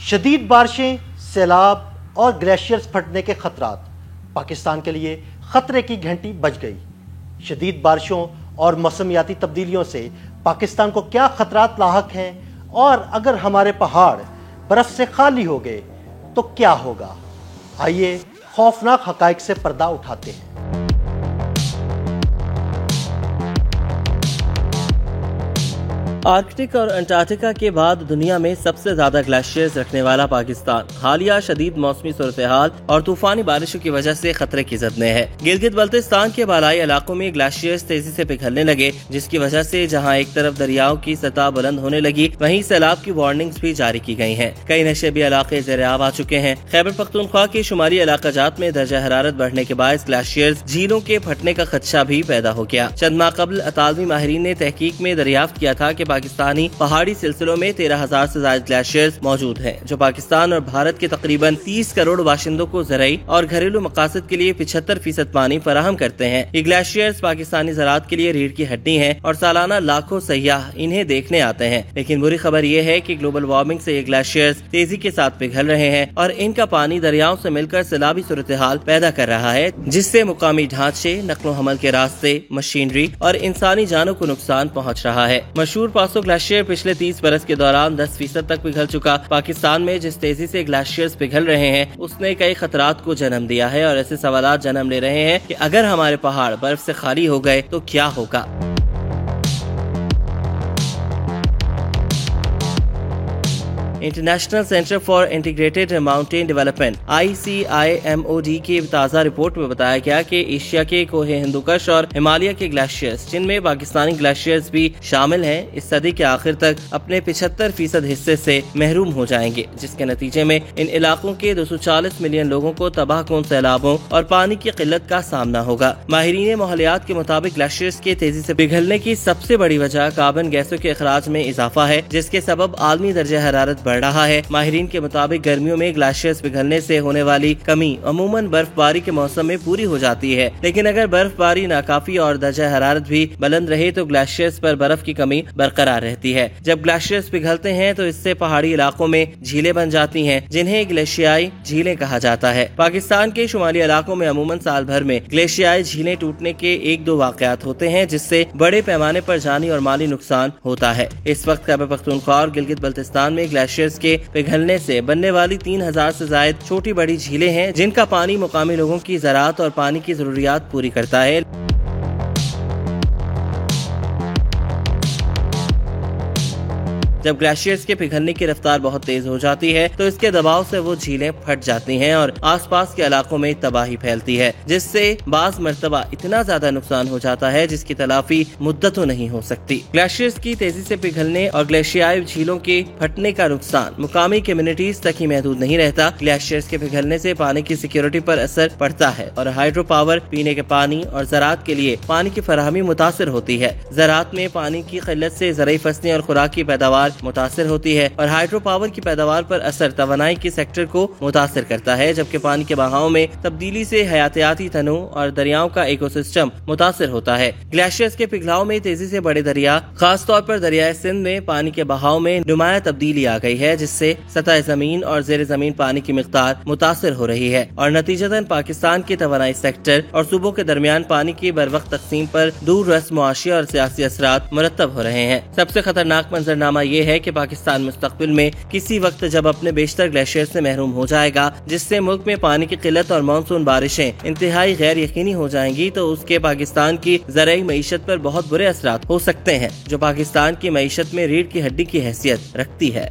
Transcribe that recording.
शदीद बारिशें, सैलाब और ग्लेशियर्स फटने के खतरात पाकिस्तान के लिए खतरे की घंटी बज गई। शदीद बारिशों और मौसमियाती तब्दीलियों से पाकिस्तान को क्या खतरात लाहक हैं, और अगर हमारे पहाड़ बर्फ से खाली हो गए तो क्या होगा। आइए खौफनाक हकाइक से पर्दा उठाते हैं। आर्कटिक और अंटार्कटिका के बाद दुनिया में सबसे ज्यादा ग्लेशियर्स रखने वाला पाकिस्तान हालिया शदीद मौसमी सूरत-ए-हाल और तूफानी बारिशों की वजह से खतरे की जद में है। गिलगित बल्तिस्तान के बालाई इलाकों में ग्लेशियर्स तेजी से पिघलने लगे, जिसकी वजह से जहां एक तरफ दरियाओं की सतह बुलंद होने लगी, वहीं सैलाब की वार्निंग्स भी जारी की गई हैं। कई नशेबी इलाके ज़ेर-ए-आब आ चुके हैं। खैबर पख्तूनख्वा के शुमाली इलाकाजात में दर्जा हरारत बढ़ने के बाद ग्लेशियर्स झीलों के फटने का खदशा भी पैदा हो गया। चंद माह कबल अतालवी माहिरीन ने तहकीक में दरियाफ्त किया था कि पाकिस्तानी पहाड़ी सिलसिलों में 13,000 से ज्यादा ग्लेशियर्स मौजूद हैं, जो पाकिस्तान और भारत के तकरीबन 30 करोड़ बाशिंदों को ज़राई और घरेलू मकासद के लिए 75% पानी फराहम करते हैं। ये ग्लेशियर्स पाकिस्तानी ज़राअत के लिए रीढ़ की हड्डी हैं और सालाना लाखों सयाह इन्हें देखने आते हैं। लेकिन बुरी खबर ये है कि ग्लोबल वार्मिंग से ये ग्लेशियर्स तेजी के साथ पिघल रहे हैं और इनका पानी दरियाओं से मिलकर सैलाबी सूरत-ए-हाल पैदा कर रहा है, जिससे मुकामी ढांचे, नक्लो हमल के रास्ते, मशीनरी और इंसानी जानों को नुकसान पहुँच रहा है। मशहूर पासो ग्लेशियर पिछले 30 बरस के दौरान 10% तक पिघल चुका। पाकिस्तान में जिस तेजी से ग्लेशियर्स पिघल रहे हैं, उसने कई खतरात को जन्म दिया है और ऐसे सवालात जन्म ले रहे हैं कि अगर हमारे पहाड़ बर्फ से खाली हो गए तो क्या होगा। International centre for integrated mountain development ICIMOD की ताज़ा रिपोर्ट में बताया गया कि एशिया के कोहे हिंदुकुश और हिमालय के ग्लेशियर्स, जिनमें पाकिस्तानी ग्लेशियर्स भी शामिल हैं, इस सदी के आखिर तक अपने 75% हिस्से से महरूम हो जाएंगे, जिसके नतीजे में इन इलाकों के 240 मिलियन लोगों को तबाहकुन सैलाबों और पानी की किल्लत का सामना होगा। माहिरीन माहौलियात के मुताबिक ग्लेशियर्स के तेजी से पिघलने की सबसे बड़ी वजह कार्बन गैसों के अखराज में इजाफा है, जिसके सबब आलमी दर्जा हरारत बढ़ रहा है। माहिरीन के मुताबिक गर्मियों में ग्लेशियर्स पिघलने से होने वाली कमी अमूमन बर्फबारी के मौसम में पूरी हो जाती है, लेकिन अगर बर्फबारी नाकाफी और दर्जा हरारत भी बुलंद रहे तो ग्लेशियर्स पर बर्फ की कमी बरकरार रहती है। जब ग्लेशियर्स पिघलते हैं तो इससे पहाड़ी इलाकों में झीलें बन जाती हैं, जिन्हें ग्लेशियाई झीलें कहा जाता है। पाकिस्तान के शुमाली इलाकों में अमूमन साल भर में ग्लेशियाई झीलें टूटने के 1-2 वाकयात होते हैं, जिससे बड़े पैमाने पर जानी और माली नुकसान होता है। इस वक्त खैबर पख्तूनख्वा और गिलगित बल्तिस्तान में ग्लेशियर्स के पिघलने से बनने वाली 3,000 से ज्यादा छोटी बड़ी झीलें हैं, जिनका पानी मुकामी लोगों की ज़राअत और पानी की जरूरियात पूरी करता है। जब ग्लेशियर्स के पिघलने की रफ्तार बहुत तेज हो जाती है तो इसके दबाव से वो झीलें फट जाती हैं और आसपास के इलाकों में तबाही फैलती है, जिससे बाज़ मर्तबा इतना ज्यादा नुकसान हो जाता है जिसकी तलाफी मुद्दतों नहीं हो सकती। ग्लेशियर्स की तेजी से पिघलने और ग्लेशियाई झीलों के फटने का नुकसान मुकामी कम्युनिटीज तक ही महदूद नहीं रहता। ग्लेशियर्स के पिघलने से पानी की सिक्योरिटी पर असर पड़ता है और हाइड्रो पावर, पीने के पानी और ज़राअत के लिए पानी की फराहमी मुतासर होती है। ज़राअत में पानी की किल्लत से ज़राई फसलें और खुराक की पैदावार मुतासर होती है और हाइड्रो पावर की पैदावार पर असर तवानाई के सेक्टर को मुतासर करता है, जबकि पानी के बहाव में तब्दीली से हयातियाती तनों और दरियाओं का इकोसिस्टम मुतासर होता है। ग्लेशियर्स के पिघलाव में तेजी से बड़े दरिया, खास तौर पर दरियाए सिंध में पानी के बहाव में नुमाया तब्दीली आ गई है, जिससे सतह जमीन और जेर जमीन पानी की मिकदार मुतासर हो रही है और नतीजतन पाकिस्तान के तवानाई सेक्टर और सूबों के दरमियान पानी की बरवक्त तकसीम पर दूर रस मुआशी और सियासी असरात मुरतब हो रहे हैं। सबसे खतरनाक मंजरनामा ये है कि पाकिस्तान मुस्तकबिल में किसी वक्त जब अपने बेशतर ग्लेशियर से महरूम हो जाएगा, जिससे मुल्क में पानी की किल्लत और मानसून बारिशें इंतहाई गैर यकीनी हो जाएंगी, तो उसके पाकिस्तान की ज़राई मईशत पर बहुत बुरे असरात हो सकते हैं, जो पाकिस्तान की मईशत में रीढ़ की हड्डी की हैसियत रखती है।